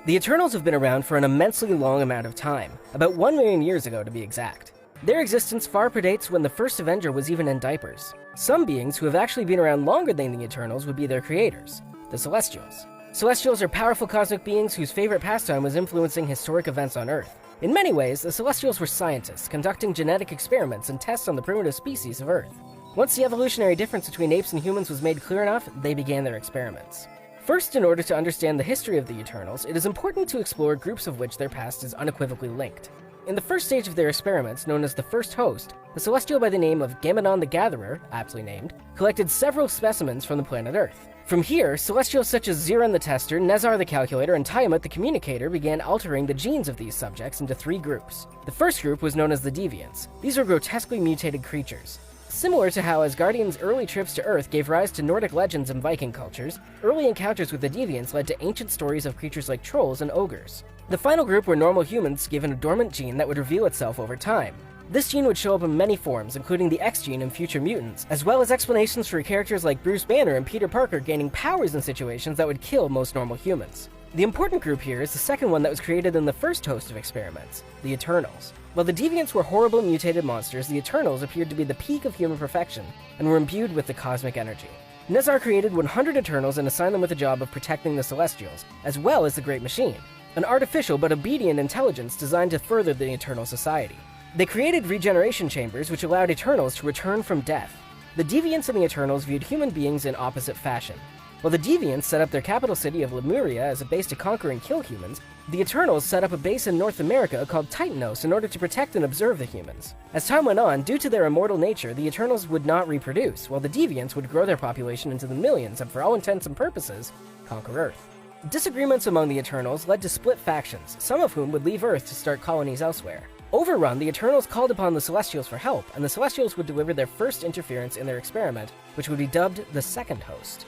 The Eternals have been around for an immensely long amount of time, about 1 million years ago to be exact. Their existence far predates when the first Avenger was even in diapers. Some beings who have actually been around longer than the Eternals would be their creators, the Celestials. Celestials are powerful cosmic beings whose favorite pastime was influencing historic events on Earth. In many ways, the Celestials were scientists, conducting genetic experiments and tests on the primitive species of Earth. Once the evolutionary difference between apes and humans was made clear enough, they began their experiments. First, in order to understand the history of the Eternals, it is important to explore groups of which their past is unequivocally linked. In the first stage of their experiments, known as the First Host, a celestial by the name of Gammadon the Gatherer, aptly named, collected several specimens from the planet Earth. From here, celestials such as Ziran the Tester, Nezar the Calculator, and Tiamat the Communicator began altering the genes of these subjects into 3 groups. The first group was known as the Deviants. These were grotesquely mutated creatures. Similar to how Asgardians' early trips to Earth gave rise to Nordic legends and Viking cultures, early encounters with the Deviants led to ancient stories of creatures like trolls and ogres. The final group were normal humans given a dormant gene that would reveal itself over time. This gene would show up in many forms, including the X gene in future mutants, as well as explanations for characters like Bruce Banner and Peter Parker gaining powers in situations that would kill most normal humans. The important group here is the second one that was created in the first host of experiments, the Eternals. While the Deviants were horrible mutated monsters, the Eternals appeared to be the peak of human perfection and were imbued with the cosmic energy. Nezar created 100 Eternals and assigned them with the job of protecting the Celestials, as well as the Great Machine, an artificial but obedient intelligence designed to further the Eternal society. They created regeneration chambers which allowed Eternals to return from death. The Deviants and the Eternals viewed human beings in opposite fashion. While the Deviants set up their capital city of Lemuria as a base to conquer and kill humans, the Eternals set up a base in North America called Titanos in order to protect and observe the humans. As time went on, due to their immortal nature, the Eternals would not reproduce, while the Deviants would grow their population into the millions and, for all intents and purposes, conquer Earth. Disagreements among the Eternals led to split factions, some of whom would leave Earth to start colonies elsewhere. Overrun, the Eternals called upon the Celestials for help, and the Celestials would deliver their first interference in their experiment, which would be dubbed the Second Host.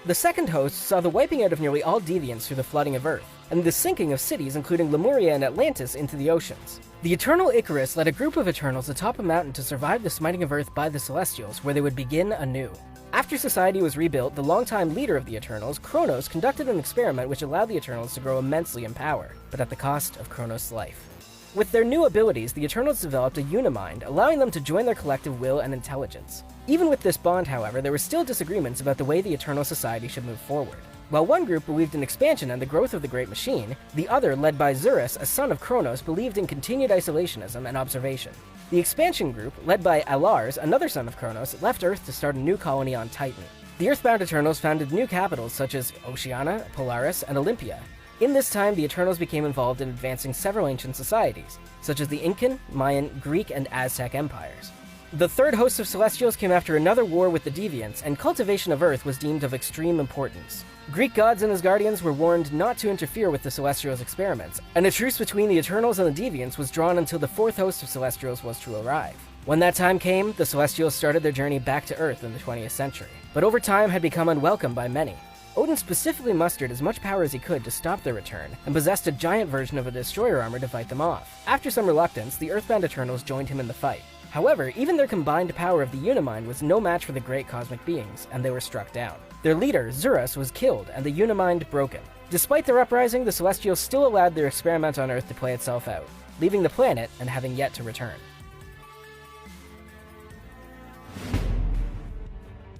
The Second Host saw the wiping out of nearly all Deviants through the flooding of Earth, and the sinking of cities including Lemuria and Atlantis into the oceans. The Eternal Icarus led a group of Eternals atop a mountain to survive the smiting of Earth by the Celestials, where they would begin anew. After society was rebuilt, the longtime leader of the Eternals, Kronos, conducted an experiment which allowed the Eternals to grow immensely in power, but at the cost of Kronos' life. With their new abilities, the Eternals developed a Unimind, allowing them to join their collective will and intelligence. Even with this bond, however, there were still disagreements about the way the Eternal society should move forward. While one group believed in expansion and the growth of the Great Machine, the other, led by Zurus, a son of Kronos, believed in continued isolationism and observation. The expansion group, led by Alars, another son of Kronos, left Earth to start a new colony on Titan. The Earthbound Eternals founded new capitals such as Oceania, Polaris, and Olympia. In this time, the Eternals became involved in advancing several ancient societies, such as the Incan, Mayan, Greek, and Aztec empires. The third host of Celestials came after another war with the Deviants, and cultivation of Earth was deemed of extreme importance. Greek gods and Asgardians were warned not to interfere with the Celestials' experiments, and a truce between the Eternals and the Deviants was drawn until the fourth host of Celestials was to arrive. When that time came, the Celestials started their journey back to Earth in the 20th century, but over time had become unwelcome by many. Odin specifically mustered as much power as he could to stop their return, and possessed a giant version of a destroyer armor to fight them off. After some reluctance, the Earthbound Eternals joined him in the fight. However, even their combined power of the Unimind was no match for the great cosmic beings, and they were struck down. Their leader, Zurus, was killed, and the Unimind broken. Despite their uprising, the Celestials still allowed their experiment on Earth to play itself out, leaving the planet and having yet to return.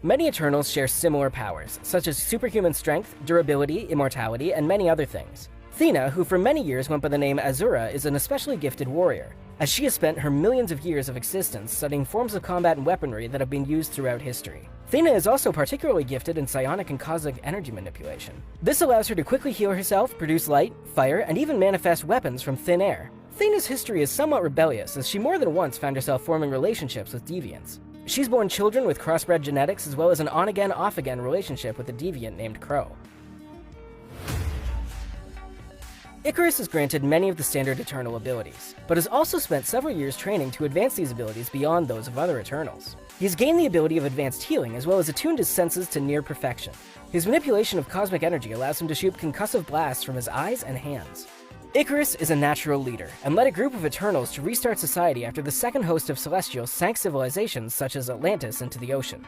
Many Eternals share similar powers, such as superhuman strength, durability, immortality, and many other things. Thena, who for many years went by the name Azura, is an especially gifted warrior, as she has spent her millions of years of existence studying forms of combat and weaponry that have been used throughout history. Thena is also particularly gifted in psionic and cosmic energy manipulation. This allows her to quickly heal herself, produce light, fire, and even manifest weapons from thin air. Thena's history is somewhat rebellious, as she more than once found herself forming relationships with deviants. She's born children with crossbred genetics, as well as an on-again, off-again relationship with a deviant named Crow. Icarus is granted many of the standard Eternal abilities, but has also spent several years training to advance these abilities beyond those of other Eternals. He's gained the ability of advanced healing, as well as attuned his senses to near perfection. His manipulation of cosmic energy allows him to shoot concussive blasts from his eyes and hands. Icarus is a natural leader, and led a group of Eternals to restart society after the second host of Celestials sank civilizations such as Atlantis into the ocean.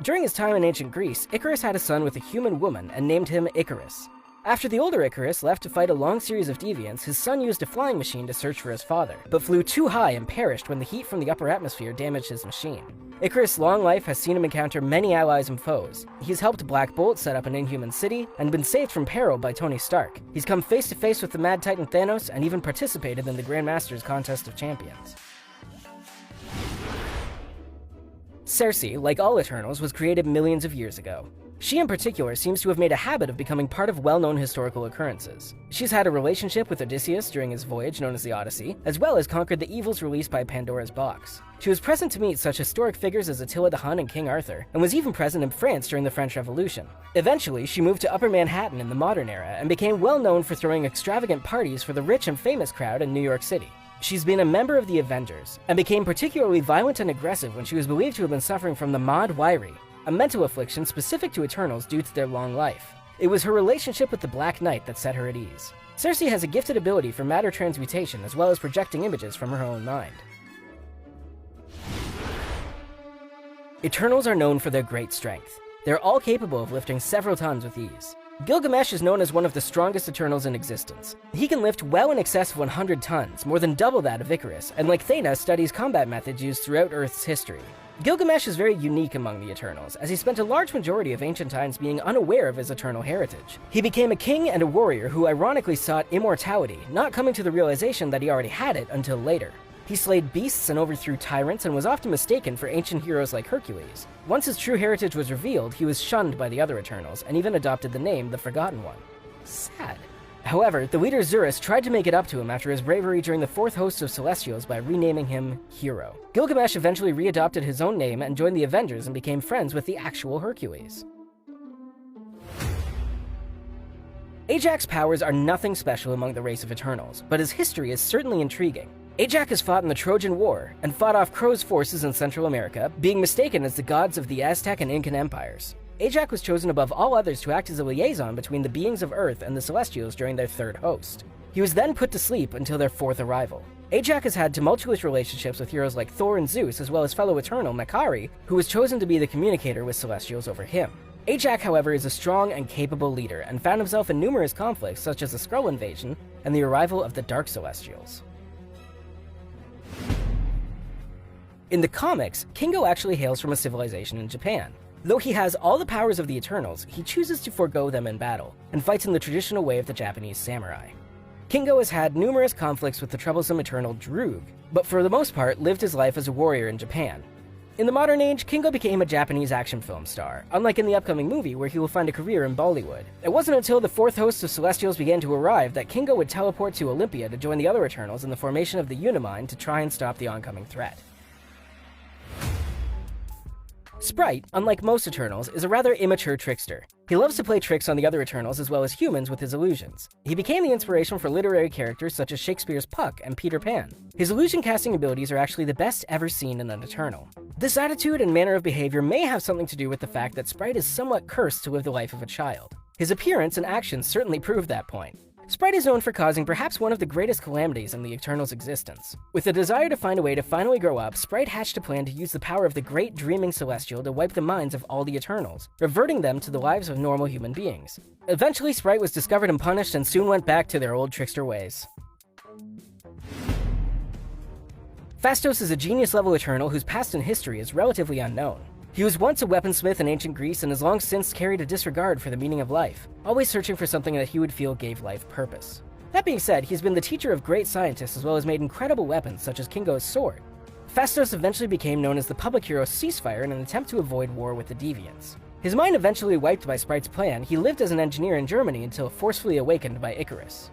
During his time in ancient Greece, Icarus had a son with a human woman and named him Icarus. After the older Icarus left to fight a long series of deviants, his son used a flying machine to search for his father, but flew too high and perished when the heat from the upper atmosphere damaged his machine. Icarus' long life has seen him encounter many allies and foes. He's helped Black Bolt set up an Inhuman city, and been saved from peril by Tony Stark. He's come face to face with the Mad Titan Thanos, and even participated in the Grandmaster's Contest of Champions. Cersei, like all Eternals, was created millions of years ago. She in particular seems to have made a habit of becoming part of well-known historical occurrences. She's had a relationship with Odysseus during his voyage known as the Odyssey, as well as conquered the evils released by Pandora's Box. She was present to meet such historic figures as Attila the Hun and King Arthur, and was even present in France during the French Revolution. Eventually, she moved to Upper Manhattan in the modern era, and became well known for throwing extravagant parties for the rich and famous crowd in New York City. She's been a member of the Avengers, and became particularly violent and aggressive when she was believed to have been suffering from the Maud Wyrie, a mental affliction specific to Eternals due to their long life. It was her relationship with the Black Knight that set her at ease. Cersei has a gifted ability for matter transmutation as well as projecting images from her own mind. Eternals are known for their great strength. They're all capable of lifting several tons with ease. Gilgamesh is known as one of the strongest Eternals in existence. He can lift well in excess of 100 tons, more than double that of Icarus, and like Thanos, studies combat methods used throughout Earth's history. Gilgamesh is very unique among the Eternals, as he spent a large majority of ancient times being unaware of his eternal heritage. He became a king and a warrior who ironically sought immortality, not coming to the realization that he already had it until later. He slayed beasts and overthrew tyrants and was often mistaken for ancient heroes like Hercules. Once his true heritage was revealed, he was shunned by the other Eternals, and even adopted the name the Forgotten One. Sad. However, the leader Zurus tried to make it up to him after his bravery during the fourth host of Celestials by renaming him Hero. Gilgamesh eventually readopted his own name and joined the Avengers and became friends with the actual Hercules. Ajax's powers are nothing special among the race of Eternals, but his history is certainly intriguing. Ajax has fought in the Trojan War, and fought off Crow's forces in Central America, being mistaken as the gods of the Aztec and Incan empires. Ajax was chosen above all others to act as a liaison between the beings of Earth and the Celestials during their third host. He was then put to sleep until their fourth arrival. Ajax has had tumultuous relationships with heroes like Thor and Zeus, as well as fellow Eternal Makkari, who was chosen to be the communicator with Celestials over him. Ajax, however, is a strong and capable leader, and found himself in numerous conflicts such as the Skrull invasion and the arrival of the Dark Celestials. In the comics, Kingo actually hails from a civilization in Japan. Though he has all the powers of the Eternals, he chooses to forego them in battle, and fights in the traditional way of the Japanese samurai. Kingo has had numerous conflicts with the troublesome Eternal Droog, but for the most part lived his life as a warrior in Japan. In the modern age, Kingo became a Japanese action film star, unlike in the upcoming movie where he will find a career in Bollywood. It wasn't until the fourth host of Celestials began to arrive that Kingo would teleport to Olympia to join the other Eternals in the formation of the Unimind to try and stop the oncoming threat. Sprite, unlike most Eternals, is a rather immature trickster. He loves to play tricks on the other Eternals as well as humans with his illusions. He became the inspiration for literary characters such as Shakespeare's Puck and Peter Pan. His illusion casting abilities are actually the best ever seen in an Eternal. This attitude and manner of behavior may have something to do with the fact that Sprite is somewhat cursed to live the life of a child. His appearance and actions certainly prove that point. Sprite is known for causing perhaps one of the greatest calamities in the Eternals' existence. With a desire to find a way to finally grow up, Sprite hatched a plan to use the power of the great dreaming Celestial to wipe the minds of all the Eternals, reverting them to the lives of normal human beings. Eventually, Sprite was discovered and punished, and soon went back to their old trickster ways. Phastos is a genius-level Eternal whose past and history is relatively unknown. He was once a weaponsmith in ancient Greece and has long since carried a disregard for the meaning of life, always searching for something that he would feel gave life purpose. That being said, he's been the teacher of great scientists as well as made incredible weapons such as Kingo's sword. Phastos eventually became known as the public hero Ceasefire in an attempt to avoid war with the Deviants. His mind eventually wiped by Sprite's plan, he lived as an engineer in Germany until forcefully awakened by Icarus.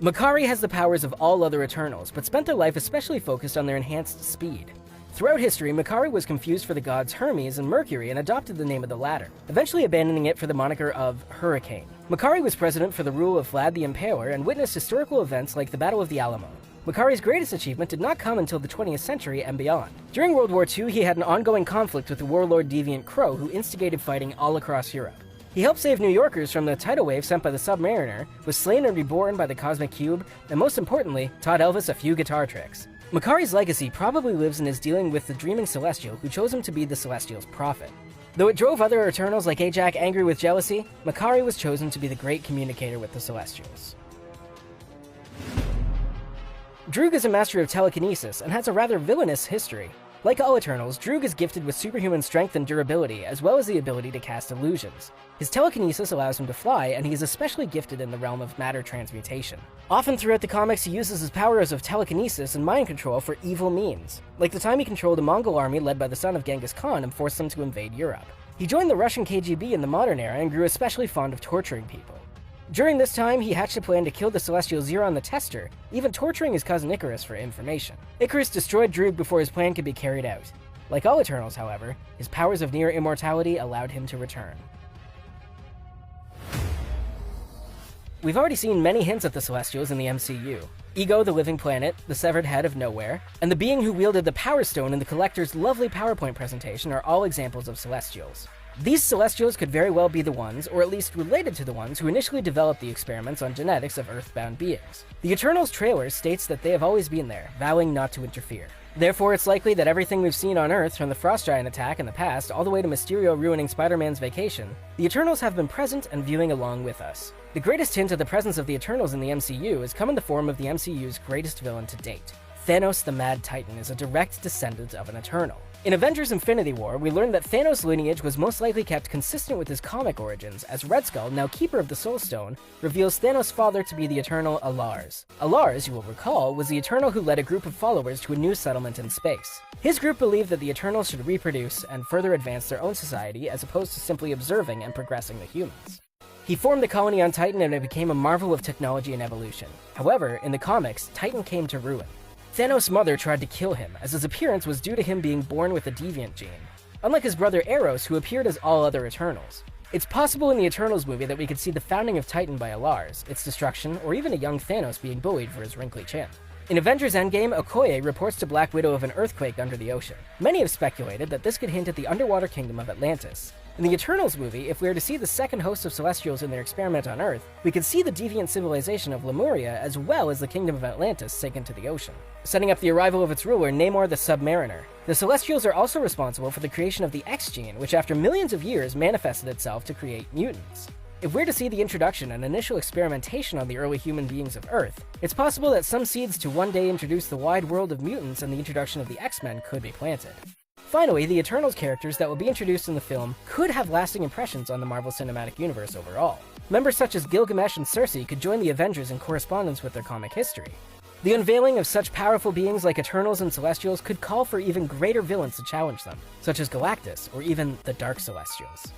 Makkari has the powers of all other Eternals, but spent their life especially focused on their enhanced speed. Throughout history, Makkari was confused for the gods Hermes and Mercury and adopted the name of the latter, eventually abandoning it for the moniker of Hurricane. Makkari was president for the rule of Vlad the Impaler and witnessed historical events like the Battle of the Alamo. Makkari's greatest achievement did not come until the 20th century and beyond. During World War II, he had an ongoing conflict with the warlord deviant Crow, who instigated fighting all across Europe. He helped save New Yorkers from the tidal wave sent by the Submariner, was slain and reborn by the Cosmic Cube, and most importantly, taught Elvis a few guitar tricks. Makkari's legacy probably lives in his dealing with the dreaming Celestial who chose him to be the Celestial's prophet. Though it drove other Eternals like Ajak angry with jealousy, Makkari was chosen to be the great communicator with the Celestials. Droog is a master of telekinesis and has a rather villainous history. Like all Eternals, Droog is gifted with superhuman strength and durability, as well as the ability to cast illusions. His telekinesis allows him to fly, and he is especially gifted in the realm of matter transmutation. Often throughout the comics, he uses his powers of telekinesis and mind control for evil means, like the time he controlled a Mongol army led by the son of Genghis Khan and forced them to invade Europe. He joined the Russian KGB in the modern era and grew especially fond of torturing people. During this time, he hatched a plan to kill the Celestial Xeron the Tester, even torturing his cousin Icarus for information. Icarus destroyed Droog before his plan could be carried out. Like all Eternals, however, his powers of near immortality allowed him to return. We've already seen many hints at the Celestials in the MCU. Ego, the living planet, the severed head of Nowhere, and the being who wielded the Power Stone in the Collector's lovely PowerPoint presentation are all examples of Celestials. These Celestials could very well be the ones, or at least related to the ones, who initially developed the experiments on genetics of Earthbound beings. The Eternals trailer states that they have always been there, vowing not to interfere. Therefore, it's likely that everything we've seen on Earth, from the Frost Giant attack in the past all the way to Mysterio ruining Spider-Man's vacation, the Eternals have been present and viewing along with us. The greatest hint of the presence of the Eternals in the MCU has come in the form of the MCU's greatest villain to date. Thanos the Mad Titan is a direct descendant of an Eternal. In Avengers Infinity War, we learned that Thanos' lineage was most likely kept consistent with his comic origins, as Red Skull, now Keeper of the Soul Stone, reveals Thanos' father to be the Eternal Alars. Alars, you will recall, was the Eternal who led a group of followers to a new settlement in space. His group believed that the Eternals should reproduce and further advance their own society as opposed to simply observing and progressing the humans. He formed the colony on Titan and it became a marvel of technology and evolution. However, in the comics, Titan came to ruin. Thanos' mother tried to kill him, as his appearance was due to him being born with a deviant gene, unlike his brother Eros, who appeared as all other Eternals. It's possible in the Eternals movie that we could see the founding of Titan by Alars, its destruction, or even a young Thanos being bullied for his wrinkly chin. In Avengers Endgame, Okoye reports to Black Widow of an earthquake under the ocean. Many have speculated that this could hint at the underwater kingdom of Atlantis. In the Eternals movie, if we are to see the second host of Celestials in their experiment on Earth, we could see the deviant civilization of Lemuria as well as the kingdom of Atlantis sink into the ocean, setting up the arrival of its ruler, Namor the Submariner. The Celestials are also responsible for the creation of the X gene, which after millions of years manifested itself to create mutants. If we're to see the introduction and initial experimentation on the early human beings of Earth, it's possible that some seeds to one day introduce the wide world of mutants and the introduction of the X-Men could be planted. Finally, the Eternals characters that will be introduced in the film could have lasting impressions on the Marvel Cinematic Universe overall. Members such as Gilgamesh and Sersi could join the Avengers in correspondence with their comic history. The unveiling of such powerful beings like Eternals and Celestials could call for even greater villains to challenge them, such as Galactus or even the Dark Celestials.